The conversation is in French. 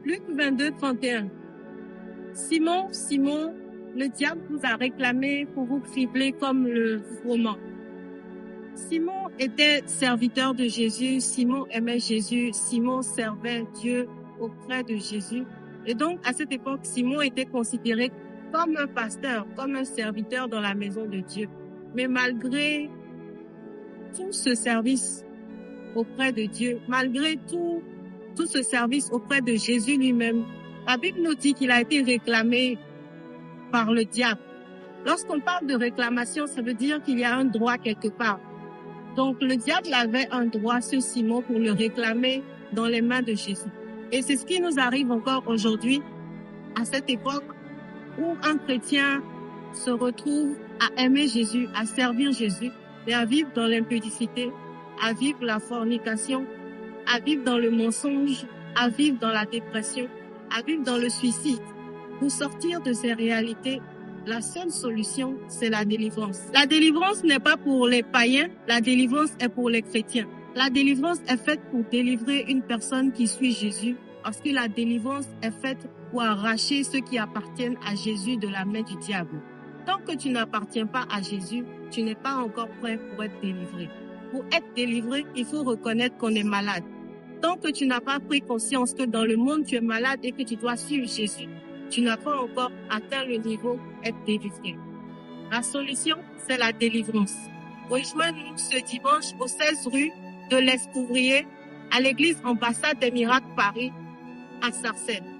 Luc 22, 31. Simon, Simon, le diable vous a réclamé pour vous cribler comme le froment. Simon était serviteur de Jésus, Simon aimait Jésus, Simon servait Dieu auprès de Jésus. Et donc, à cette époque, Simon était considéré comme un pasteur, comme un serviteur dans la maison de Dieu. Mais malgré tout ce service auprès de Dieu, malgré tout ce service auprès de Jésus lui-même, la Bible nous dit qu'il a été réclamé par le diable. Lorsqu'on parle de réclamation, ça veut dire qu'il y a un droit quelque part. Donc, le diable avait un droit sur Simon pour le réclamer dans les mains de Jésus. Et c'est ce qui nous arrive encore aujourd'hui, à cette époque où un chrétien se retrouve à aimer Jésus, à servir Jésus, et à vivre dans l'impudicité, à vivre la fornication, à vivre dans le mensonge, à vivre dans la dépression, à vivre dans le suicide. Pour sortir de ces réalités, la seule solution, c'est la délivrance. La délivrance n'est pas pour les païens, la délivrance est pour les chrétiens. La délivrance est faite pour délivrer une personne qui suit Jésus, parce que la délivrance est faite pour arracher ceux qui appartiennent à Jésus de la main du diable. Tant que tu n'appartiens pas à Jésus, tu n'es pas encore prêt pour être délivré. Pour être délivré, il faut reconnaître qu'on est malade. Tant que tu n'as pas pris conscience que dans le monde tu es malade et que tu dois suivre Jésus, tu n'as pas encore atteint le niveau d'être délivré. La solution, c'est la délivrance. Rejoins-nous ce dimanche au 16 rue de l'Escouvrier à l'église Ambassade des Miracles Paris à Sarcelles.